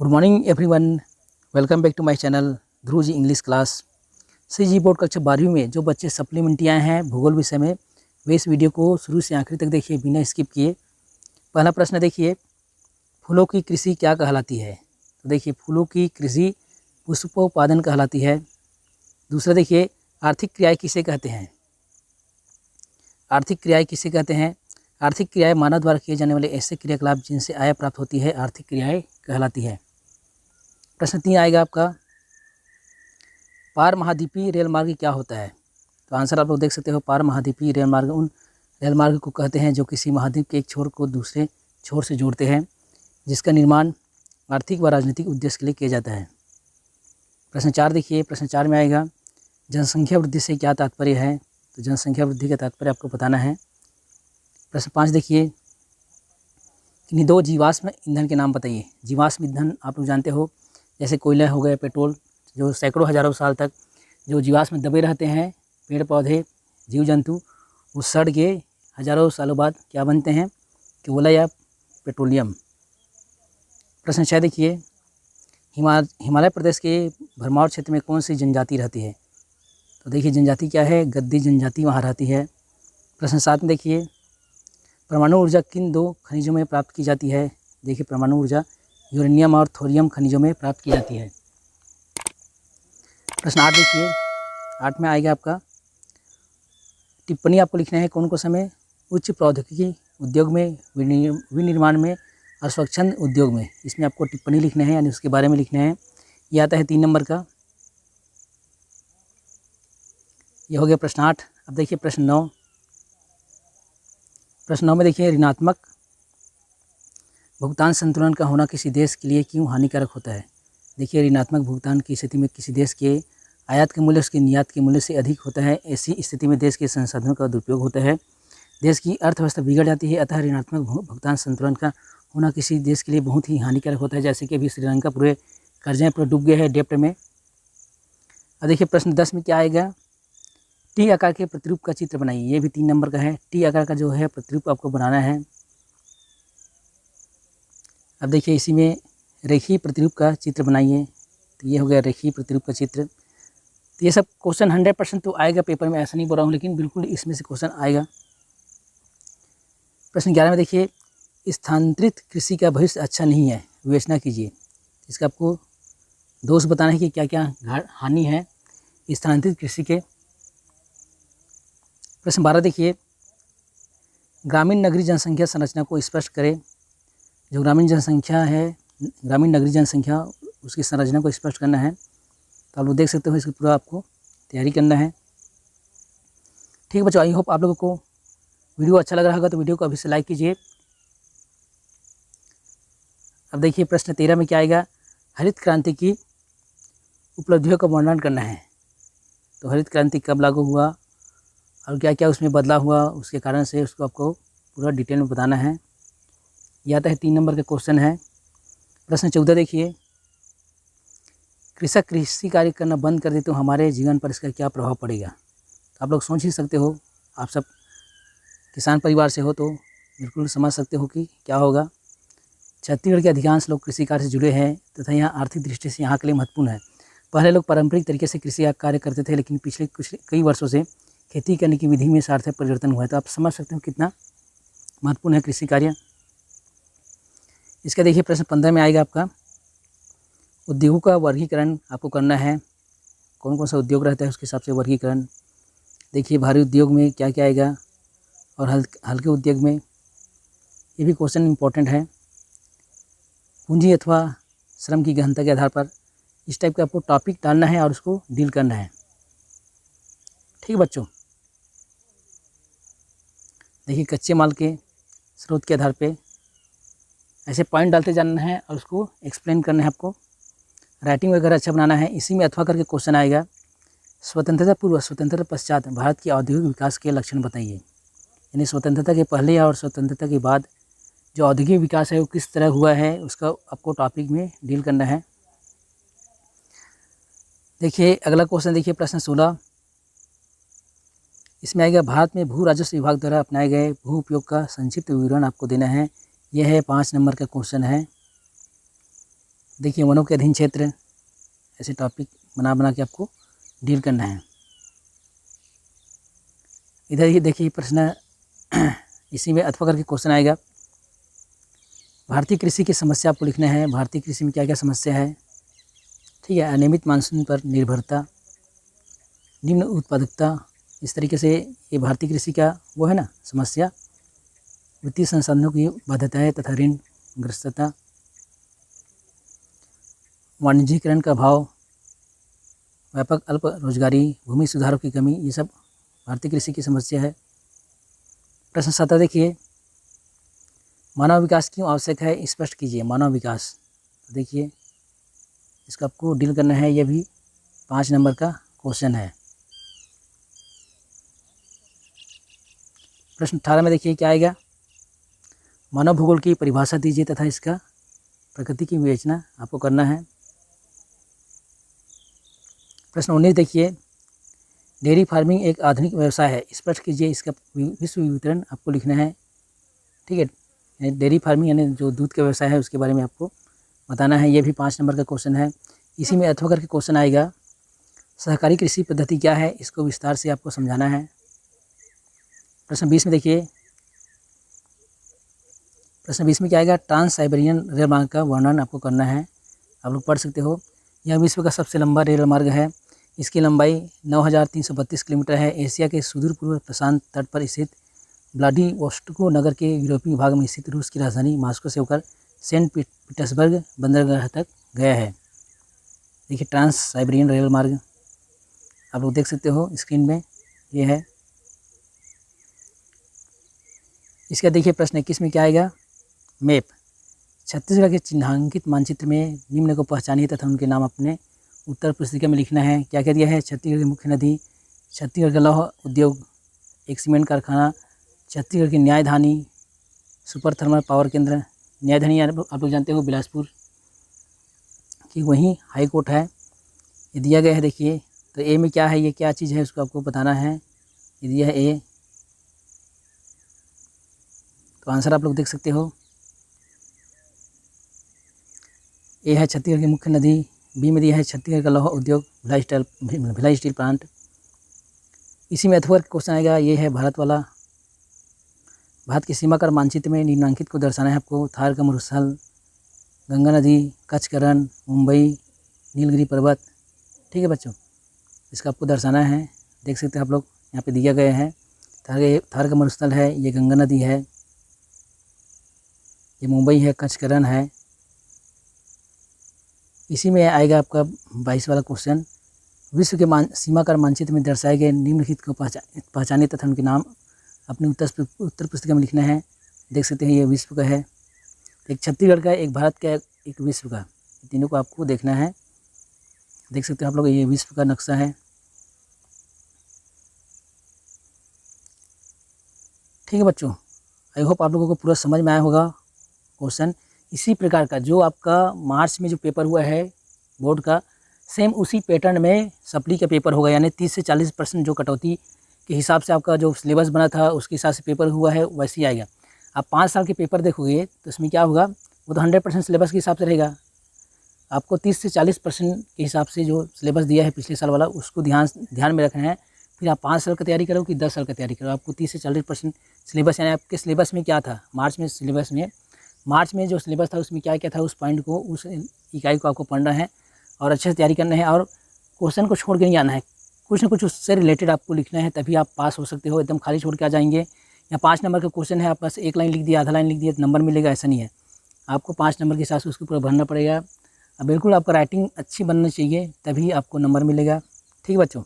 Good morning everyone, welcome back to my channel Dhruv ji English class. CG board कक्षा 12वीं में जो बच्चे सप्लीमेंट्री आए हैं भूगोल विषय में, वे इस वीडियो को शुरू से आखिर तक देखिए बिना स्किप किए। पहला प्रश्न देखिए, फूलों की कृषि क्या कहलाती है? तो देखिए, फूलों की कृषि पुष्पोत्पादन कहलाती है। दूसरा देखिए, आर्थिक क्रियाएँ किसे कहते हैं? आर्थिक क्रियाएँ किसे कहते हैं? आर्थिक क्रियाएँ मानव द्वारा किए जाने वाले ऐसे क्रियाकलाप जिनसे आय प्राप्त होती है, आर्थिक क्रियाएँ कहलाती है। प्रश्न 3 आएगा आपका, पार महाद्वीपीय रेल मार्ग क्या होता है? तो आंसर आप लोग देख सकते हो, पार महाद्वीपीय रेल मार्ग उन रेल मार्ग को कहते हैं जो किसी महाद्वीप के एक छोर को दूसरे छोर से जोड़ते हैं, जिसका निर्माण आर्थिक व राजनीतिक उद्देश्य के लिए किया जाता है। प्रश्न 4 देखिए, प्रश्न 4 में आएगा, जनसंख्या वृद्धि से क्या तात्पर्य है? तो जनसंख्या वृद्धि का तात्पर्य आपको बताना है। प्रश्न 5 देखिए, किन्हीं दो जीवाश्म ईंधन के नाम बताइए। जीवाश्म ईंधन आप लोग जानते हो, जैसे कोयला हो गया, पेट्रोल, जो सैकड़ों हज़ारों साल तक जो जीवाश्म दबे रहते हैं, पेड़ पौधे, जीव जंतु, वो सड़ के हज़ारों सालों बाद क्या बनते हैं? कोयला या पेट्रोलियम। प्रश्न 6 देखिए, हिमालय प्रदेश के भरमौर क्षेत्र में कौन सी जनजाति रहती है? तो देखिए, जनजाति क्या है? गद्दी जनजाति वहाँ रहती है। प्रश्न 7 में देखिए, परमाणु ऊर्जा किन दो खनिजों में प्राप्त की जाती है? देखिए, परमाणु ऊर्जा यूरेनियम और थोरियम खनिजों में प्राप्त की जाती है। प्रश्न 8 देखिए, 8 में आएगा आपका, टिप्पणी आपको लिखना है कौन क्वेश्चन में? उच्च प्रौद्योगिकी उद्योग में, विनिर्माण में और स्वच्छंद उद्योग में, इसमें आपको टिप्पणी लिखना है, यानी उसके बारे में लिखना है। ये आता है 3 नंबर का। ये हो गया प्रश्न 8। अब देखिए प्रश्न 9। प्रश्न 9 में देखिए, ऋणात्मक भुगतान संतुलन का होना किसी देश के लिए क्यों हानिकारक होता है? देखिए, ऋणात्मक भुगतान की स्थिति में किसी देश के आयात के मूल्य उसके निर्यात के मूल्य से अधिक होता है। ऐसी स्थिति में देश के संसाधनों का दुरुपयोग होता है, देश की अर्थव्यवस्था बिगड़ जाती है। अतः ऋणात्मक भुगतान संतुलन का होना किसी देश के लिए बहुत ही हानिकारक होता है। जैसे कि अभी श्रीलंका पूरे कर्जे पर डूब गया है, डेप्ट में। अब देखिए प्रश्न 10 में क्या आएगा, टी आकार के प्रतिरूप का चित्र बनाइए। ये भी 3 नंबर का है। टी आकार का जो है प्रतिरूप आपको बनाना है। अब देखिए, इसी में रेखीय प्रतिरूप का चित्र बनाइए। तो ये हो गया रेखीय प्रतिरूप का चित्र। तो ये सब क्वेश्चन 100% तो आएगा पेपर में, ऐसा नहीं बोल रहा हूँ, लेकिन बिल्कुल इसमें से क्वेश्चन आएगा। प्रश्न 11 में देखिए, स्थानांतरित कृषि का भविष्य अच्छा नहीं है, विवेचना कीजिए। इसका आपको दोष बताना है कि क्या क्या हानि है स्थानांतरित कृषि के। प्रश्न 12 देखिए, ग्रामीण नगरीय जनसंख्या संरचना को स्पष्ट करें। जो ग्रामीण जनसंख्या है, ग्रामीण नगरीय जनसंख्या, उसकी संरचना को स्पष्ट करना है। तो आप लोग देख सकते हो, इसकी पूरा आपको तैयारी करना है। ठीक है बच्चों, आई होप आप लोगों को वीडियो अच्छा लग रहा होगा, तो वीडियो को अभी से लाइक कीजिए। अब देखिए प्रश्न 13 में क्या आएगा, हरित क्रांति की उपलब्धियों का वर्णन करना है। तो हरित क्रांति कब लागू हुआ और क्या क्या उसमें बदलाव हुआ, उसके कारण से उसको आपको पूरा डिटेल में बताना है। यह आता है 3 नंबर का क्वेश्चन है। प्रश्न 14 देखिए, कृषक कृषि कार्य करना बंद कर दे तो हमारे जीवन पर इसका क्या प्रभाव पड़ेगा? तो आप लोग सोच ही सकते हो, आप सब किसान परिवार से हो तो बिल्कुल समझ सकते हो कि क्या होगा। छत्तीसगढ़ के अधिकांश लोग कृषि कार्य से जुड़े हैं तथा यहाँ आर्थिक दृष्टि से यहाँ के लिए महत्वपूर्ण है। पहले लोग पारंपरिक तरीके से कृषि कार्य करते थे, लेकिन पिछले कई वर्षों से खेती करने की विधि में सार्थक परिवर्तन हुआ है। तो आप समझ सकते हो कितना महत्वपूर्ण है कृषि कार्य। इसका देखिए प्रश्न 15 में आएगा आपका, उद्योगों का वर्गीकरण आपको करना है। कौन कौन सा उद्योग रहता है उसके हिसाब से वर्गीकरण। देखिए, भारी उद्योग में क्या क्या आएगा और हल्के उद्योग में, ये भी क्वेश्चन इंपॉर्टेंट है। पूंजी अथवा श्रम की गहनता के आधार पर इस टाइप का आपको टॉपिक डालना है और उसको डील करना है। ठीक बच्चों, देखिए, कच्चे माल के स्रोत के आधार पे ऐसे पॉइंट डालते जाना है और उसको एक्सप्लेन करना है आपको। राइटिंग वगैरह अच्छा बनाना है। इसी में अथवा करके क्वेश्चन आएगा, स्वतंत्रता पूर्व स्वतंत्रता पश्चात भारत की औद्योगिक विकास के लक्षण बताइए। यानी स्वतंत्रता के पहले और स्वतंत्रता के बाद जो औद्योगिक विकास है वो किस तरह हुआ है, उसका आपको टॉपिक में डील करना है। देखिए अगला क्वेश्चन, देखिए प्रश्न 16। इसमें आएगा, भारत में भू राजस्व विभाग द्वारा अपनाए गए भू उपयोग का संक्षिप्त विवरण आपको देना है। यह है 5 नंबर का क्वेश्चन है। देखिए वनों के अधीन क्षेत्र, ऐसे टॉपिक बना के आपको डील करना है। इधर ही देखिए प्रश्न इसी में अथवा करके क्वेश्चन आएगा। भारतीय कृषि की समस्या आपको लिखना है। भारतीय कृषि में क्या क्या समस्या है, ठीक है। अनियमित मानसून पर निर्भरता, निम्न उत्पादकता, इस तरीके से ये भारतीय कृषि का वो है ना समस्या। वित्तीय संसाधनों की बाध्यताएं तथा ऋण ग्रस्तता, वाणिज्यीकरण का अभाव, व्यापक अल्प रोजगारी, भूमि सुधारों की कमी, ये सब भारतीय कृषि की समस्या है। प्रश्न 7 देखिए, मानव विकास क्यों आवश्यक है, स्पष्ट कीजिए। मानव विकास, देखिए इसका आपको डील करना है, यह भी 5 नंबर का क्वेश्चन है। प्रश्न 18 में देखिए क्या आएगा, मानव भूगोल की परिभाषा दीजिए तथा इसका प्रकृति की विवेचना आपको करना है। प्रश्न 19 देखिए, डेयरी फार्मिंग एक आधुनिक व्यवसाय है, स्पष्ट कीजिए। इसका विश्व वितरण आपको लिखना है, ठीक है। डेयरी फार्मिंग यानी जो दूध का व्यवसाय है उसके बारे में आपको बताना है, ये भी 5 नंबर का क्वेश्चन है। इसी में अथवा करके क्वेश्चन आएगा, सहकारी कृषि पद्धति क्या है, इसको विस्तार से आपको समझाना है। प्रश्न 20 में देखिए, प्रश्न 20 में क्या आएगा, ट्रांस साइबेरियन रेल मार्ग का वर्णन आपको करना है, आप लोग पढ़ सकते हो। यह विश्व का सबसे लंबा रेल मार्ग है, इसकी लंबाई 9332 किलोमीटर है। एशिया के सुदूर पूर्व प्रशांत तट पर स्थित व्लादिवोस्टोक नगर के यूरोपीय भाग में स्थित रूस की राजधानी मॉस्को से होकर सेंट पीटर्सबर्ग बंदरगाह तक गया है। देखिए ट्रांस साइबेरियन रेल मार्ग आप लोग देख सकते हो स्क्रीन में, ये है। इसका देखिए प्रश्न 21 में क्या आएगा, मैप। छत्तीसगढ़ के चिन्हांकित मानचित्र में निम्न को पहचानिए तथा उनके नाम अपने उत्तर पुस्तिका में लिखना है। क्या क्या दिया है, छत्तीसगढ़ की मुख्य नदी, छत्तीसगढ़ का लौह उद्योग, एक सीमेंट कारखाना, छत्तीसगढ़ की न्यायधानी, सुपर थर्मल पावर केंद्र। न्यायधानी आप लोग जानते हो बिलासपुर कि वहीं हाई कोर्ट है, ये दिया गया है। देखिए तो ए में क्या है, ये क्या चीज़ है उसको आपको बताना है, ये दिया है ए, तो आंसर आप लोग देख सकते हो। ए है छत्तीसगढ़ की मुख्य नदी, बी में दिया है छत्तीसगढ़ का लौह उद्योग भिलाई स्टील प्लांट। इसी में अथवा क्वेश्चन आएगा, ये है भारत वाला। भारत की सीमा कर मानचित्र में निम्नांकित को दर्शाना है आपको, थार का मरुस्थल, गंगा नदी, कच्छ का रण, मुंबई, नीलगिरी पर्वत, ठीक है बच्चों, इसका आपको दर्शाना है। देख सकते हैं आप लोग यहाँ पे दिया गया है, थार का मरुस्थल है, ये गंगा नदी है, ये मुंबई है, कच्छ का रण है। इसी में आएगा आपका 22 वाला क्वेश्चन, विश्व के सीमा कर मानचित्र में दर्शाए गए निम्नलिखित को पहचाने तथा उनके नाम अपनी उत्तर पुस्तिका में लिखना है। देख सकते हैं ये विश्व का है, एक छत्तीसगढ़ का, एक भारत का, एक विश्व का, तीनों को आपको देखना है। देख सकते हैं आप लोग ये विश्व का नक्शा है, ठीक है बच्चों। आई होप आप लोगों को पूरा समझ में आया होगा क्वेश्चन। इसी प्रकार का जो आपका मार्च में जो पेपर हुआ है बोर्ड का, सेम उसी पैटर्न में सप्ली का पेपर होगा, यानी 30 से 40% जो कटौती के हिसाब से आपका जो सिलेबस बना था उसके हिसाब से पेपर हुआ है वैसे ही आएगा। आप 5 साल के पेपर देखोगे तो इसमें क्या होगा, वो तो 100% सिलेबस के हिसाब से रहेगा। आपको 30 से 40% के हिसाब से जो सिलेबस दिया है पिछले साल वाला उसको ध्यान में रखना है। फिर आप 5 साल का तैयारी करो कि 10 साल का तैयारी करो, आपको 30 से 40% सिलेबस, यानी आपके सिलेबस में क्या था मार्च में जो सिलेबस था उसमें क्या क्या था, उस पॉइंट को, उस इकाई को आपको पढ़ना है और अच्छे से तैयारी करना है। और क्वेश्चन को छोड़ के नहीं आना है, कुछ ना कुछ उससे रिलेटेड आपको लिखना है, तभी आप पास हो सकते हो। एकदम खाली छोड़ के आ जाएंगे, या 5 नंबर का क्वेश्चन है आप बस 1 लाइन लिख दिया, आधा लाइन लिख दिया नंबर मिलेगा, ऐसा नहीं है। आपको 5 नंबर के हिसाब से उसको पूरा भरना पड़ेगा। बिल्कुल आपका राइटिंग अच्छी बननी चाहिए, तभी आपको नंबर मिलेगा, ठीक है बच्चों।